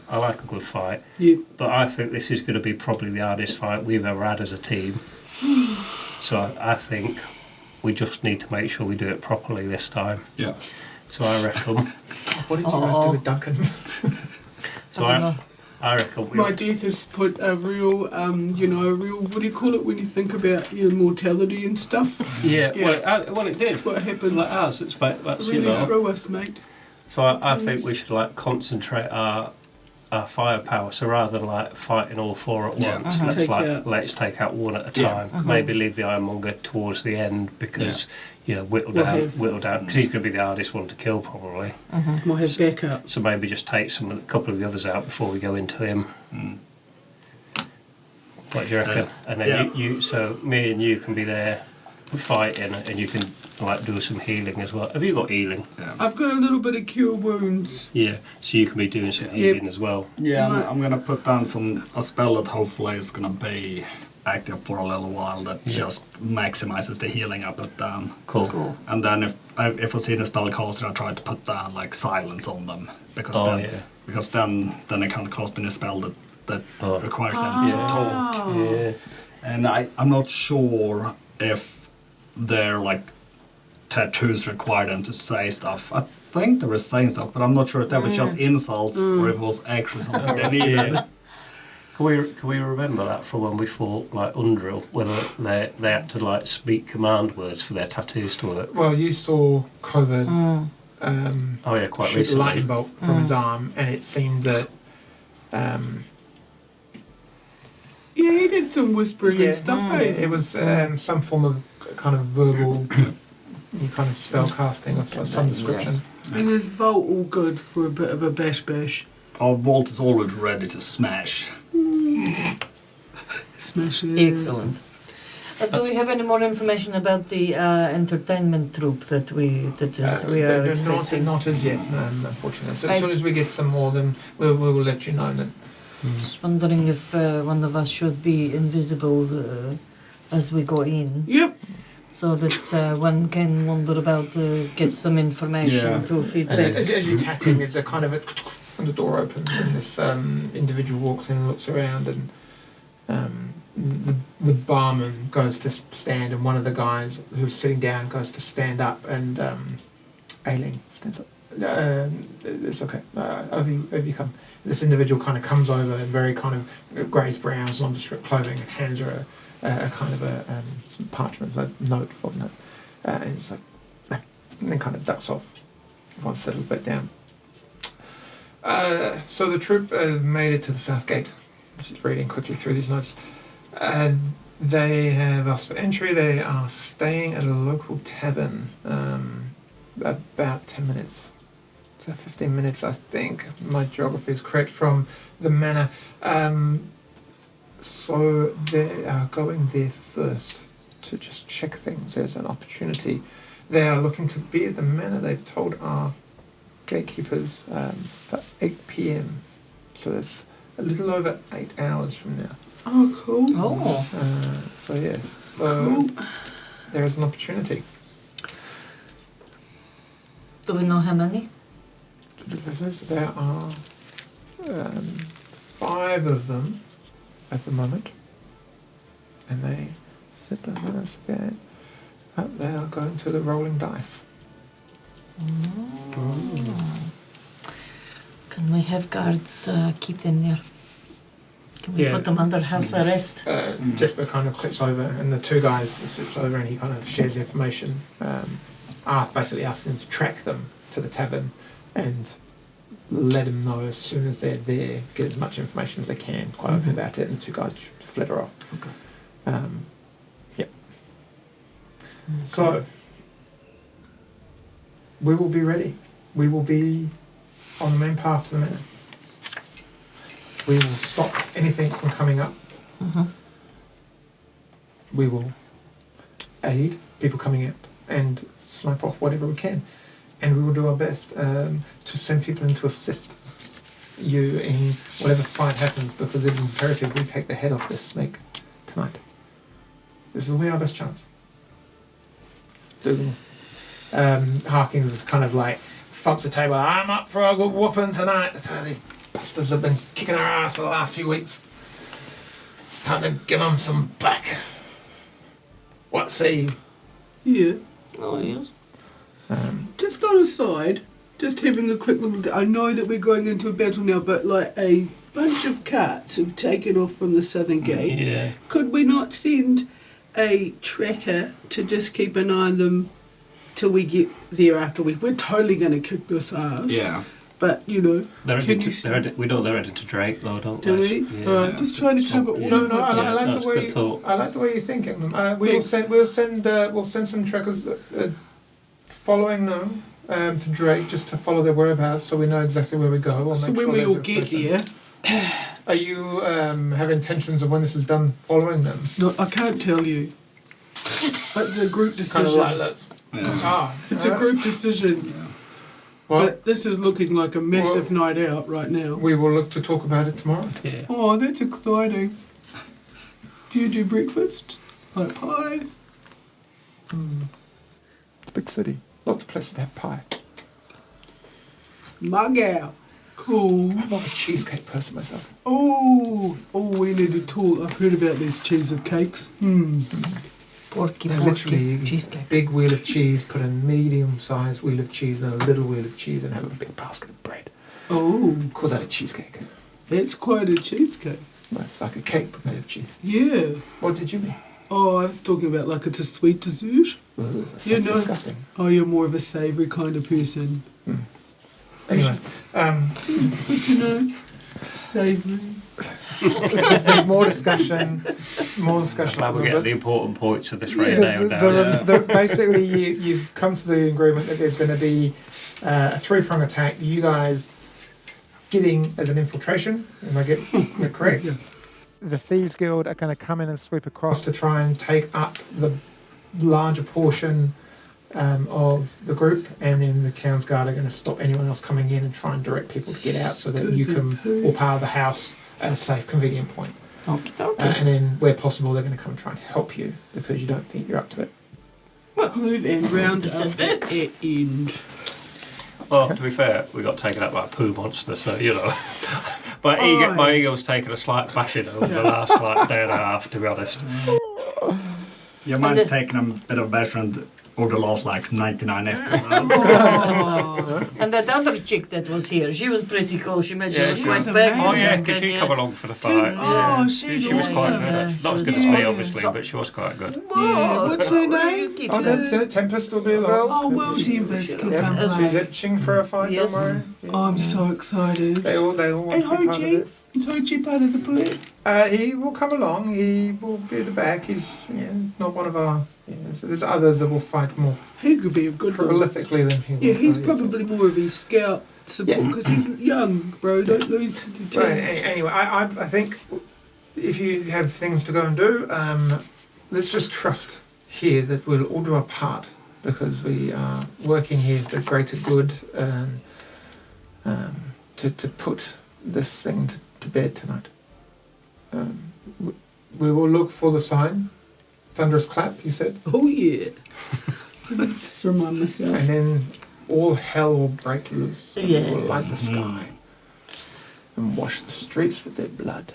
I like a good fight. Yeah. But I think this is going to be probably the hardest fight we've ever had as a team. So I think we just need to make sure we do it properly this time. Yeah. So I reckon. What did you guys do with Duncan? So I don't know. I reckon. My death has put a real, a real, what do you call it when you think about your mortality and stuff? Yeah. Yeah. Well, it did. That's what happened. Like us, it's that's Really threw us, mate. So I think we should like concentrate our firepower. So rather than like fighting all four at Yeah. once, Uh-huh. let's take out one at a Yeah. time. Uh-huh. Maybe leave the Ironmonger towards the end because whittle We'll down, have- because he's going to be the hardest one to kill probably. We'll have backup. So maybe just take a couple of the others out before we go into him. Mm. What do you reckon? And then you, so me and you can be there fighting, and you can like do some healing as well. Have you got healing? Yeah. I've got a little bit of cure wounds. Yeah. So you can be doing some healing as well. Yeah, I'm gonna put down a spell that hopefully is gonna be active for a little while that just maximizes the healing I put down. Cool. And then if I see the spell caster, I try to put down like silence on them because then I can't cast any spell that requires them to talk. Yeah. And I'm not sure if their like tattoos require them to say stuff. I think they were saying stuff, but I'm not sure if that was just insults or if it was actually something they needed. Yeah. Can we remember that from when we fought like Undril, whether they had to like speak command words for their tattoos to work? Well, you saw Covert Quite shoot a recently. lightning bolt from his arm, and it seemed that Yeah, he did some whispering and stuff, eh? it was some form of kind of verbal kind of spell casting of some description. And is Vault all good for a bit of a bash? Our vault is always ready to smash. Smash it. Excellent. Do we have any more information about the entertainment troupe that we are expecting? Not as yet, unfortunately. So I- as soon as we get some more, then we will let you know. That Just wondering if one of us should be invisible as we go in, Yep. so that one can wander about, get some information to feed and back. as you tat in, it's a kind of and the door opens, and this individual walks in and looks around, and the barman goes to stand, and one of the guys who's sitting down goes to stand up, and Aileen stands up. It's okay. Over you come. This individual kind of comes over in very kind of greys, browns, nondescript clothing, and hands her a kind of some parchment, a note, and it's like, "No," and then kind of ducks off once settled back down. So the troop has made it to the south gate. She's reading quickly through these notes. They have asked for entry. They are staying at a local tavern, about 10 minutes. So 15 minutes, I think. My geography is correct from the manor. So they are going there first to just check things. There's an opportunity. They are looking to be at the manor. They've told our gatekeepers for 8 p.m. So that's a little over 8 hours from now. Oh, cool. Oh, So yes, so Cool. there is an opportunity. do we know how many? There are 5 of them at the moment, and they sit down with us again. They are going to the rolling dice. Can we have guards keep them there? Can we put them under house arrest? Jesper kind of clicks over, and the 2 guys sits over, and he kind of shares information, basically asking them to track them to the tavern and let them know as soon as they're there, get as much information as they can, quite open about it, and the 2 guys flitter off. Okay. Yep. So, we will be ready. We will be on the main path to the manor. We will stop anything from coming up. We will aid people coming out and snipe off whatever we can. And we will do our best to send people in to assist you in whatever fight happens, because it is imperative we take the head off this snake tonight. This will be our best chance. Harkins is kind of like thumps the table. I'm up for a good whooping tonight. So these bastards have been kicking our ass for the last few weeks. It's time to give them some back. What say you? Yeah. Oh, yes. Just got to aside, just having a quick look. I know that we're going into a battle now, but like a bunch of carts have taken off from the southern gate. Yeah. Could we not send a tracker to just keep an eye on them till we get there after we're totally going to kick this ass. Yeah. But, you know, They're can heading you... we know they're heading to Drake, though, don't Do we? we? Yeah. Just trying to cover all No, of no, I my like That's the a way good thought. I like the way you're thinking. Thanks. We'll send some trackers following them to Drake just to follow their whereabouts, so we know exactly where we go. We'll So make when sure we there's all a get station. there... Are you have intentions of when this is done following them? No, I can't tell you. It's a group Kind decision. of like let's. Yeah. It's a group decision. Well, But this is looking like a massive night out right now. we will look to talk about it tomorrow. Yeah. Oh, that's exciting. Do you do breakfast? Like pies? It's a big city. Lots of places to have pie. Mug out. Cool. I'm not a cheesecake person myself. Oh, we need to talk. I've heard about these cheese of cakes. Porky, They're porky literally cheesecake. big wheel of cheese, put a medium-sized wheel of cheese and a little wheel of cheese, and have a big basket of bread. Oh, Call that a cheesecake. that's quite a cheesecake. Well, it's like a cake but made of cheese. Yeah. What did you mean? Oh, I was talking about like it's a sweet dessert. Ooh, that Yeah, sounds no. disgusting. Oh, you're more of a savoury kind of person. Anyway, But you know, savoury. there's more discussion. More discussion. Glad we from get them, the important points of this but right now. basically, you've come to the agreement that there's going to be a three-prong attack. You guys getting as an infiltration. Am I get that correct? Yeah. The Thieves Guild are going to come in and sweep across to try and take up the larger portion of the group, and then the Count's Guard are going to stop anyone else coming in and try and direct people to get out so that you can all power the house at a safe, convenient point. Okie dokie. And then, where possible, they're going to come and try and help you because you don't think you're up to it. Move and round Just up a bit. at the end. Well, to be fair, we got taken up by a poo monster, so you know. Oh, My ego was taking a slight bashing over the last like day and a half, to be honest. Yeah, mine's taken a bit of background over the last like 99 episodes. Oh. And that other chick that was here, she was pretty cool. She made Yeah, you she quite was big. amazing. Oh yeah, and because then, she yes. come along for the fight. Oh, yeah. she's She was quite awesome. good. Not as good as Yeah. me, obviously, but she was quite good. Whoa, What's her what are name? you keep Oh, doing? the Tempest will be along. Oh, well, Tempest can Yeah, come she's play. itching for a fight, Yes. don't worry. Yeah. Oh, I'm so excited. They all want And to be part of Hoji? this. Is Hoji part of the play? He will come along. He will be at the back. He's not one of our. So there's others that will fight more He could be a good one. prolifically than he will. Yeah, he's so, probably more of a scout support Yeah. because he's young, bro. Don't lose the Right, team. anyway, I think if you have things to go and do, let's just trust here that we'll all do our part because we are working here for the greater good to put this thing to bed tonight. We will look for the sign. Thunderous clap, you said, Oh, yeah. Just remind myself. and then all hell will break loose. And Yeah. will light the sky and wash the streets with their blood.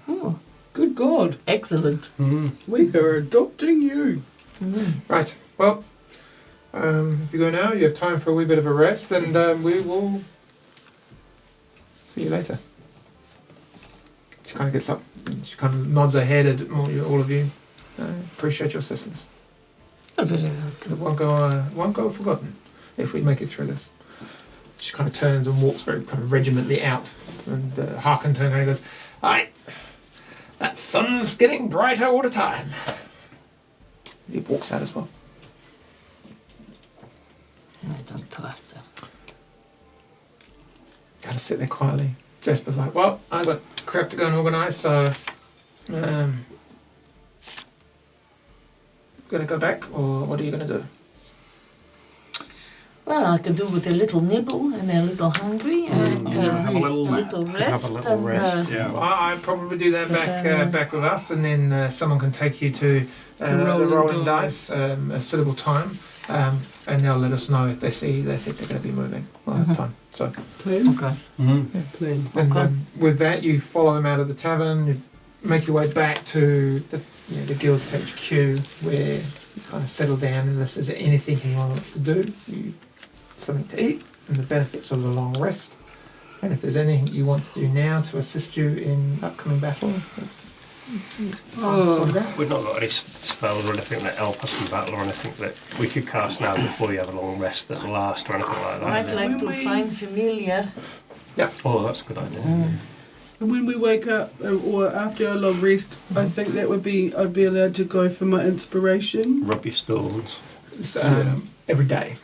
Oh, Good God. excellent. We are adopting you. Right. Well, if you go now, you have time for a wee bit of a rest, and we will see you later. She kind of gets up and she kind of nods her head at all of you. Appreciate your assistance. You're very welcome. It won't go forgotten if we make it through this. She kind of turns and walks very kind of regimentally out, and Harkin turns around and goes, "Aye, that sun's getting brighter all the time." He walks out as well. I don't trust her. Kind of sit there quietly. Jasper's like, "Well, I've got crap to go and organise, so gonna go back, or what are you gonna do?" Well, I could do with a little nibble and a little hungry and have a little nap. Could rest. have a little rest. Yeah. Well, I'd probably do that But, back with us, and then someone can take you to the rolling rolling dice. dice, a suitable time, and they'll let us know if they think they're going to be moving. We'll have time. So, Plan? Okay. Mm-hmm. Plan. and Okay. with that, you follow them out of the tavern. You make your way back to the guild's HQ, where you kind of settle down. Unless there's anything anyone wants to do, you something to eat and the benefits of a long rest. And if there's anything you want to do now to assist you in upcoming battle, it's time to sort it out. We've not got any spells or anything that help us in battle or anything that we could cast now before you have a long rest that'll last or anything like that. I'd like to find familiar. Oh, that's a good idea. And when we wake up or after a long rest, I think that would be I'd be allowed to go for my inspiration. Rub your stones. It's, every day.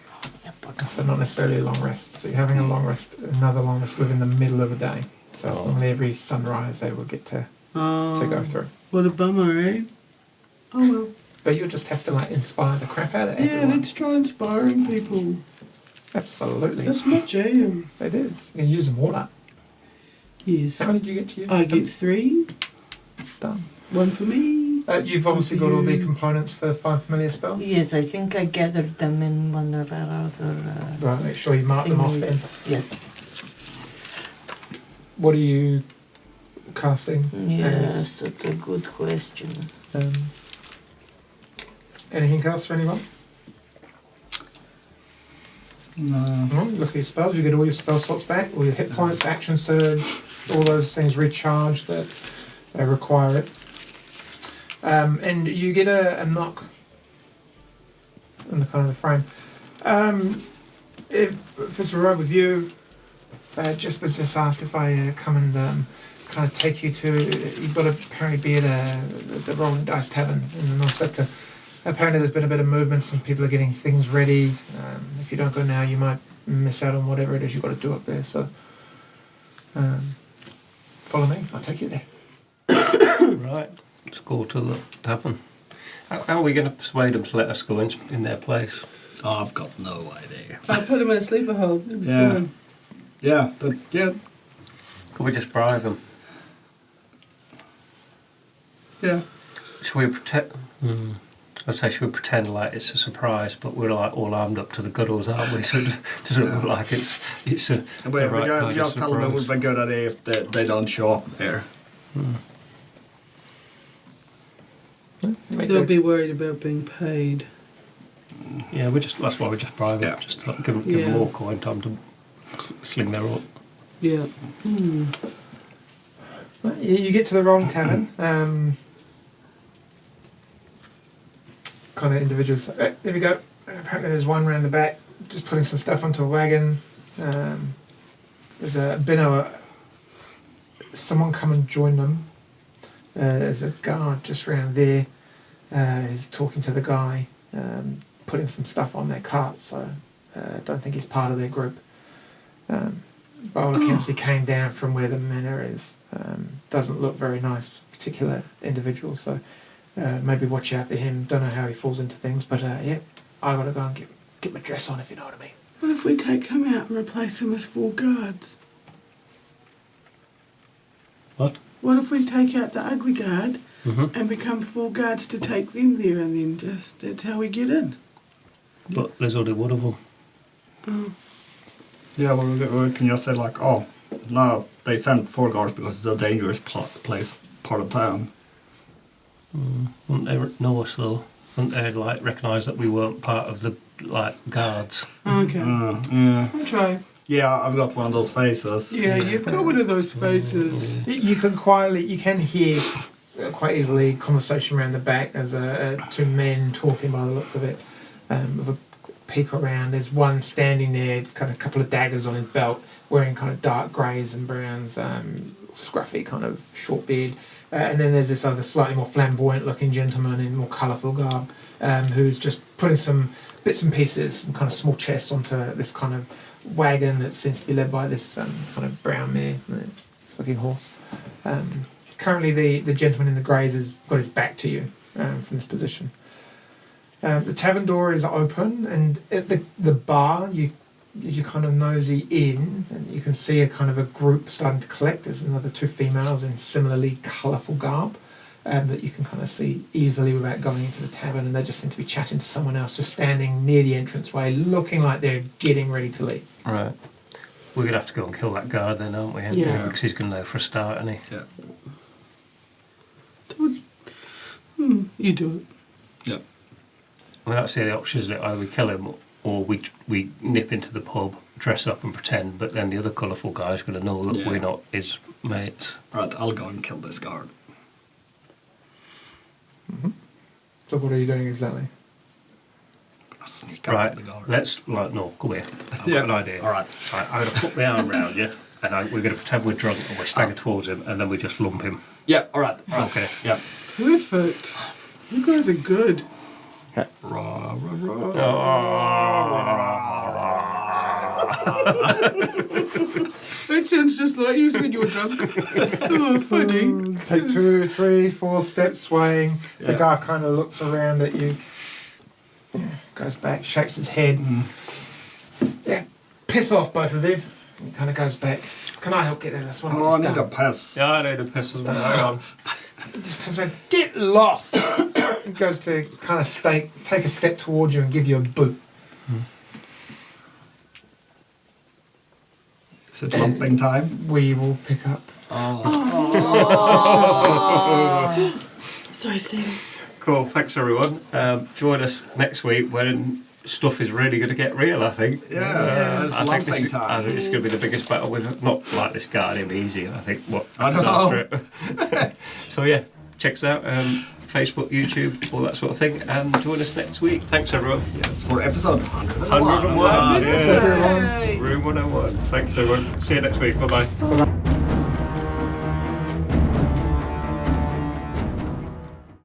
So not necessarily a long rest. So you're having a long rest, another long rest within the middle of a day. So it's normally every sunrise they will get to go through. What a bummer, eh? Oh well. But you'll just have to like inspire the crap out of Yeah, everyone. let's try inspiring people. Absolutely. That's my jam. It is. You can use them all up. Yes. How many did you get to use? I get 3. Done. 1 for me. You've obviously got all the components for the Find Familiar spell. Yes, I think I gathered them in one of our other Right, make sure you mark them off then. thingies. Yes. What are you casting? Yes, that's a good question. Um, anything else for anyone? No. No, you look at your spells, you get all your spell slots back, all your hit points, action surge, all those things recharge that require it. And you get a knock in the kind of the frame. If it's alright with you, just was just asked if I come and kind of take you to. You've got to apparently be at the Rolling Dice Tavern in the North Sector. Apparently, there's been a bit of movement. Some people are getting things ready. If you don't go now, you might miss out on whatever it is you've got to do up there. So, follow me. I'll take you there. Right, let's go to the tavern. How are we going to persuade them to let us go in their place? Oh, I've got no idea. I'll put them in a sleeper hold. It'll be Yeah. fine. Yeah. Could we just bribe them? Yeah. Should we pretend? I'd say should we pretend like it's a surprise, but we're like all armed up to the guddles, aren't we? So it doesn't look like it's a. But the right we kind of just tell them it would surprise. be a good idea if they don't show up here. Make They'll the- be worried about being paid. Yeah, that's why we just bribe them. Yeah. Just to give them Yeah. more coin time to sling their up. Yeah. You get to the Rolling Tavern. Kind of individuals. There we go. Apparently, there's one round the back, just putting some stuff onto a wagon. There's been someone come and join them. There's a guard just round there. He's talking to the guy, putting some stuff on their cart. So, I don't think he's part of their group. By all accounts, he came down from where the manor is. Doesn't look very nice, particular individual. So, maybe watch out for him. Don't know how he falls into things, but yeah, I gotta go and get my dress on, if you know what I mean. What if we take him out and replace him as 4 guards? What? What if we take out the ugly guard Mm-hmm. and become 4 guards to take them there and then just that's how we get in? But there's only one of them. Oh. Yeah, well, we can just say like, oh, no, they sent 4 guards because it's a dangerous place, part of town. Wouldn't they know us though? Wouldn't they like recognise that we weren't part of the like guards? Okay. Yeah. I'll try. Yeah, I've got one of those faces. Yeah, you've got one of those faces. You can hear quite easily conversation around the back. There's 2 men talking by the looks of it. With a peek around, there's one standing there, kind of a couple of daggers on his belt, wearing kind of dark greys and browns, scruffy kind of short beard. And then there's this other slightly more flamboyant looking gentleman in more colourful garb, who's just putting some bits and pieces, some kind of small chests onto this kind of wagon that seems to be led by this kind of brown mare, looking horse. Currently the gentleman in the greys has got his back to you from this position. The tavern door is open, and at the bar, as you kind of nosy in, and you can see a kind of a group starting to collect. There's another 2 females in similarly colourful garb that you can kind of see easily without going into the tavern, and they just seem to be chatting to someone else, just standing near the entranceway, looking like they're getting ready to leave. Right. We're gonna have to go and kill that guard then, aren't we? Yeah. Because he's gonna know for a start, isn't he? Yeah. You do it. Yeah. I mean, that's the option, isn't it? Either we kill him or we nip into the pub, dress up and pretend, but then the other colourful guy's going to know that we're not his mates. Right, I'll go and kill this guard. So what are you doing exactly? I'll sneak up Right, on the guard. let's, like, no, come here. I've Yeah. got an idea. All right. Right, I'm going to put my arm round you, and we're going to pretend we're drunk, and we're stagger towards him, and then we just lump him. Yeah, all right. Okay. Yeah. Perfect. You guys are good. Rah, rah, rah. It sounds just like you when you're drunk. Oh, funny. Take 2, 3, 4 steps swaying. The Yeah. guy kind of looks around at you, goes back, shakes his head. Yeah, piss off, both of you. He kind of goes back. Can I help get in this one? Oh, I need a pass. Yeah, I need a piss as well. Hang on. He just turns around, get lost! He goes to kind of take a step towards you and give you a boot. Is it lumping time? We will pick up. Sorry, Steve. Cool, thanks everyone. Join us next week when stuff is really going to get real, I think. Yeah, it's I think lumping I time. think it's going to be the biggest battle we've not like this guarding easy. I think what I don't happens after it. So yeah, check us out. Facebook, YouTube, all that sort of thing, and join us next week. Thanks everyone. Yes, for episode 101. 101. Yeah. Everyone. Room 101. Thanks everyone. See you next week. Bye bye.